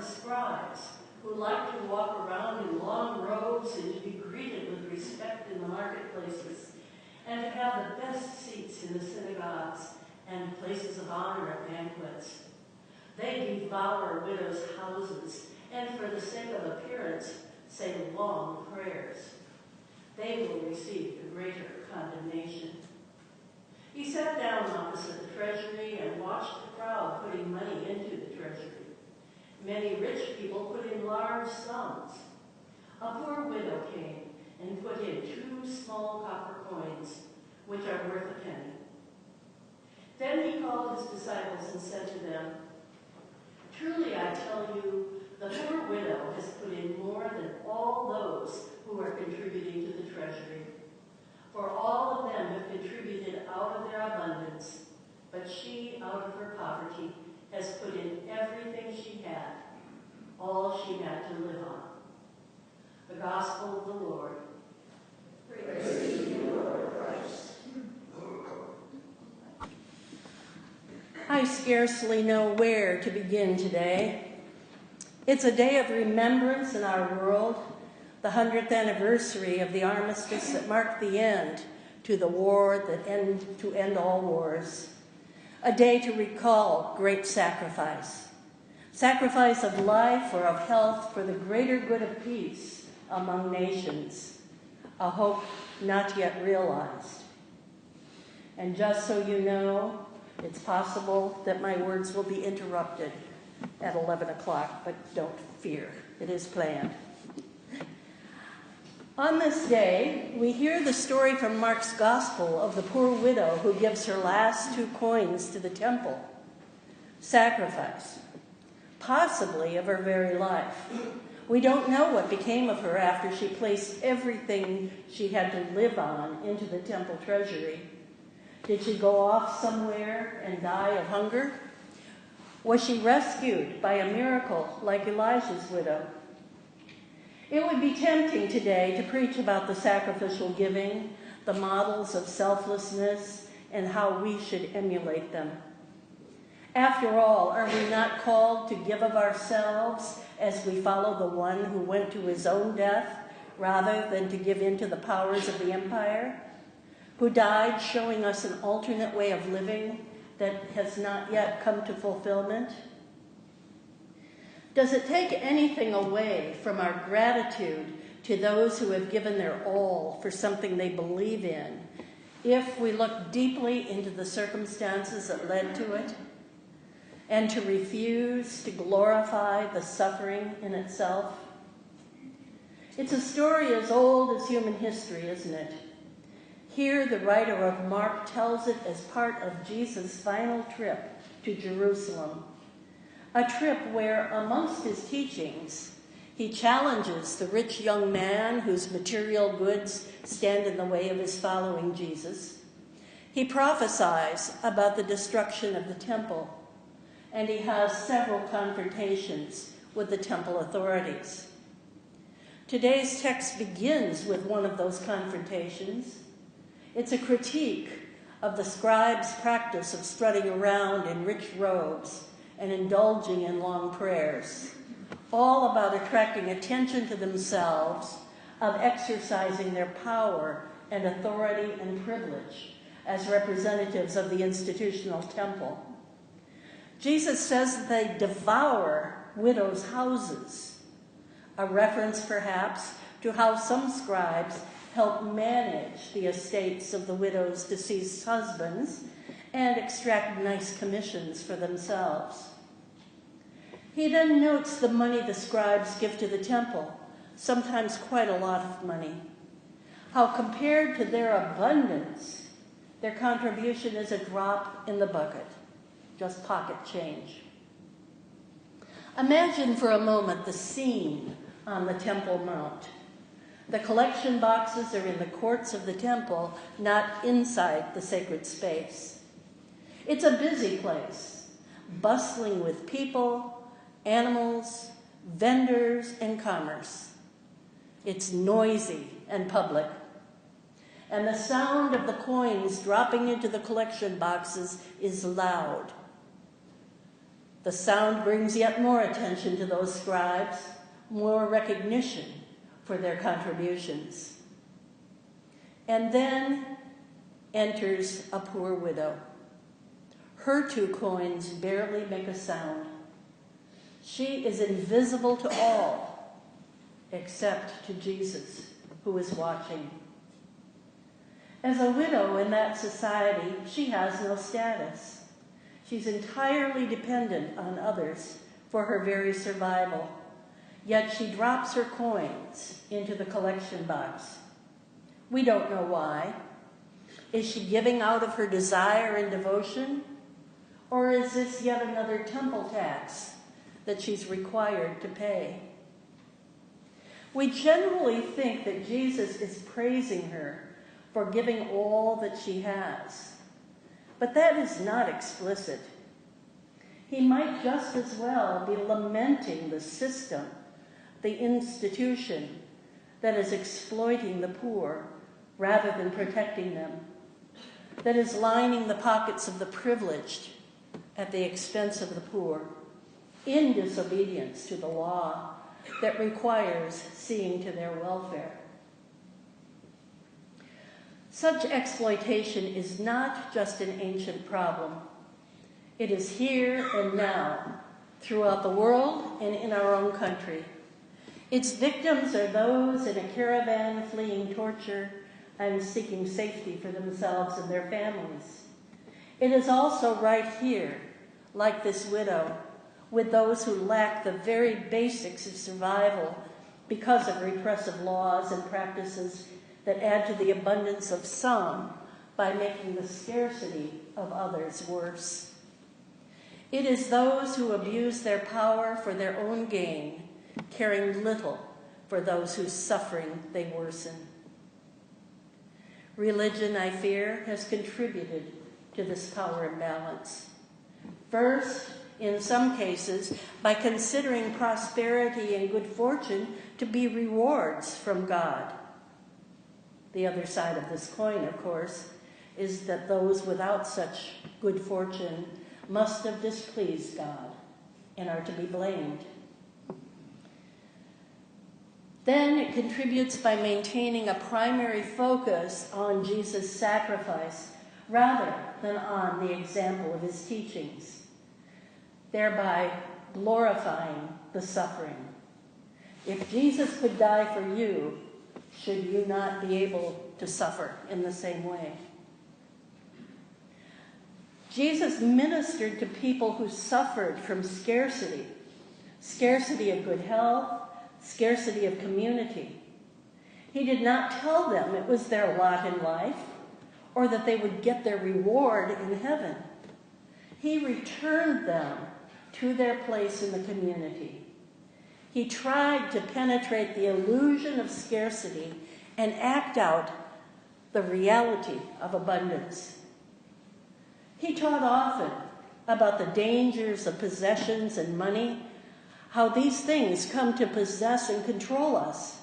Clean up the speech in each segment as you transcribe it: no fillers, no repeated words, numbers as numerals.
scribes, who liked to walk around in long robes and to be greeted with respect in the marketplaces, and to have the best seats in the synagogues and places of honor at banquets. They devour widows' houses, and for the sake of appearance, say long prayers. They will receive the greater condemnation. He sat down opposite the treasury and watched the crowd putting money into the treasury. Many rich people put in large sums. A poor widow came and put in 2 small copper coins, which are worth a penny. Then he called his disciples and said to them, "Truly I tell you, the poor widow has put in more than all those who are contributing to the treasury. For all of them have contributed out of their abundance, but she, out of her poverty, has put in everything she had, all she had to live on." The Gospel of the Lord. Praise to you, Lord Christ. I scarcely know where to begin today. It's a day of remembrance in our world, the 100th anniversary of the armistice that marked the end to the war to end all wars. A day to recall great sacrifice. Sacrifice of life or of health for the greater good of peace among nations. A hope not yet realized. And just so you know, it's possible that my words will be interrupted at 11 o'clock, but don't fear, it is planned. On this day, we hear the story from Mark's Gospel of the poor widow who gives her last 2 coins to the temple. Sacrifice, possibly of her very life. We don't know what became of her after she placed everything she had to live on into the temple treasury. Did she go off somewhere and die of hunger? Was she rescued by a miracle like Elijah's widow? It would be tempting today to preach about the sacrificial giving, the models of selflessness, and how we should emulate them. After all, are we not called to give of ourselves as we follow the one who went to his own death rather than to give in to the powers of the empire, who died showing us an alternate way of living that has not yet come to fulfillment? Does it take anything away from our gratitude to those who have given their all for something they believe in if we look deeply into the circumstances that led to it and to refuse to glorify the suffering in itself? It's a story as old as human history, isn't it? Here, the writer of Mark tells it as part of Jesus' final trip to Jerusalem. A trip where, amongst his teachings, he challenges the rich young man whose material goods stand in the way of his following Jesus. He prophesies about the destruction of the temple, and he has several confrontations with the temple authorities. Today's text begins with one of those confrontations. It's a critique of the scribes' practice of strutting around in rich robes and indulging in long prayers, all about attracting attention to themselves, of exercising their power and authority and privilege as representatives of the institutional temple. Jesus says that they devour widows' houses, a reference perhaps to how some scribes help manage the estates of the widow's deceased husbands and extract nice commissions for themselves. He then notes the money the scribes give to the temple, sometimes quite a lot of money. How compared to their abundance, their contribution is a drop in the bucket, just pocket change. Imagine for a moment the scene on the Temple Mount. The collection boxes are in the courts of the temple, not inside the sacred space. It's a busy place, bustling with people, animals, vendors, and commerce. It's noisy and public. And the sound of the coins dropping into the collection boxes is loud. The The sound brings yet more attention to those scribes, more recognition for their contributions. And then enters a poor widow. Her 2 coins barely make a sound. She is invisible to all, except to Jesus, who is watching. As a widow in that society, she has no status. She's entirely dependent on others for her very survival. Yet she drops her coins into the collection box. We don't know why. Is she giving out of her desire and devotion? Or is this yet another temple tax that she's required to pay? We generally think that Jesus is praising her for giving all that she has. But that is not explicit. He might just as well be lamenting the system, the institution that is exploiting the poor rather than protecting them, that is lining the pockets of the privileged at the expense of the poor, in disobedience to the law that requires seeing to their welfare. Such exploitation is not just an ancient problem. It is here and now, throughout the world and in our own country. Its victims are those in a caravan fleeing torture and seeking safety for themselves and their families. It is also right here, like this widow, with those who lack the very basics of survival because of repressive laws and practices that add to the abundance of some by making the scarcity of others worse. It is those who abuse their power for their own gain, caring little for those whose suffering they worsen. Religion, I fear, has contributed to this power imbalance. First, in some cases, by considering prosperity and good fortune to be rewards from God. The other side of this coin, of course, is that those without such good fortune must have displeased God and are to be blamed. Then it contributes by maintaining a primary focus on Jesus' sacrifice rather than on the example of his teachings, thereby glorifying the suffering. If Jesus could die for you, should you not be able to suffer in the same way? Jesus ministered to people who suffered from scarcity, scarcity of good health, scarcity of community. He did not tell them it was their lot in life or that they would get their reward in heaven. He returned them to their place in the community. He tried to penetrate the illusion of scarcity and act out the reality of abundance. He taught often about the dangers of possessions and money, how these things come to possess and control us,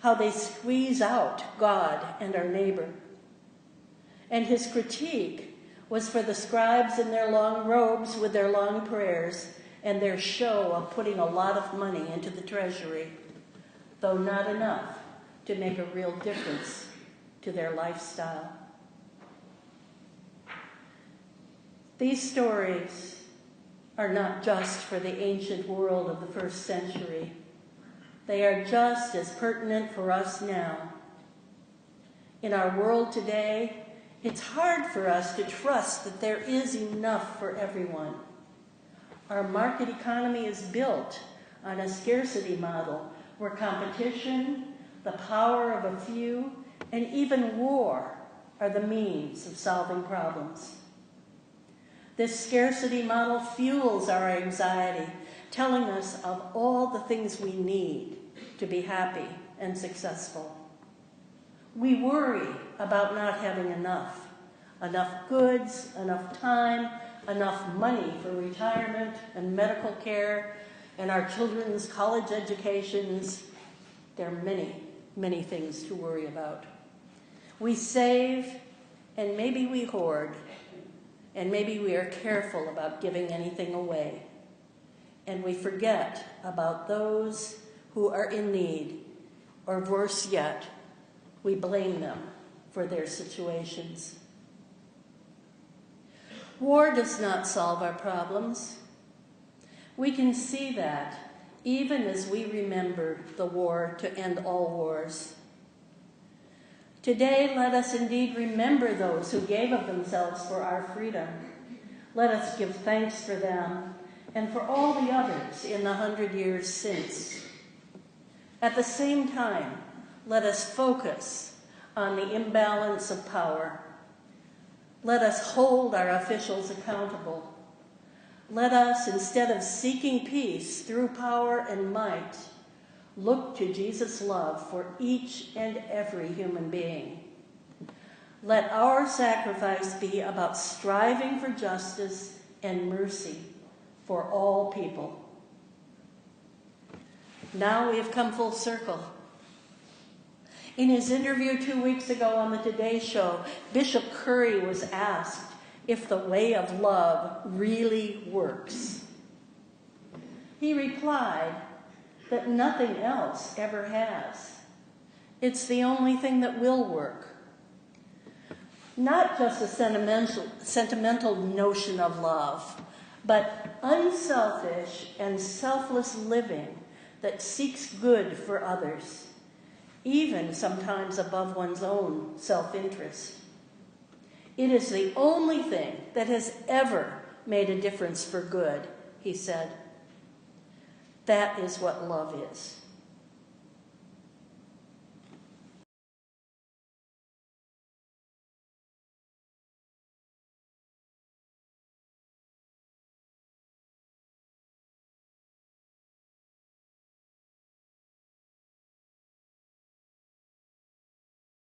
how they squeeze out God and our neighbor. And his critique was for the scribes in their long robes with their long prayers and their show of putting a lot of money into the treasury, though not enough to make a real difference to their lifestyle. These stories are not just for the ancient world of the first century. They are just as pertinent for us now. In our world today, it's hard for us to trust that there is enough for everyone. Our market economy is built on a scarcity model where competition, the power of a few, and even war are the means of solving problems. This scarcity model fuels our anxiety, telling us of all the things we need to be happy and successful. We worry about not having enough goods, enough time, enough money for retirement and medical care and our children's college educations. There are many, many things to worry about. We save, and maybe we hoard, and maybe we are careful about giving anything away. and we forget about those who are in need, or worse yet, we blame them for their situations. War does not solve our problems. We can see that even as we remember the war to end all wars. Today, let us indeed remember those who gave of themselves for our freedom. Let us give thanks for them and for all the others in the 100 years since. At the same time, let us focus on the imbalance of power. Let us hold our officials accountable. Let us, instead of seeking peace through power and might, look to Jesus' love for each and every human being. Let our sacrifice be about striving for justice and mercy for all people. Now we have come full circle. In his interview 2 weeks ago on the Today Show, Bishop Curry was asked if the way of love really works. He replied that nothing else ever has. It's the only thing that will work. Not just a sentimental notion of love, but unselfish and selfless living that seeks good for others, even sometimes above one's own self-interest. It is the only thing that has ever made a difference for good, he said. That is what love is.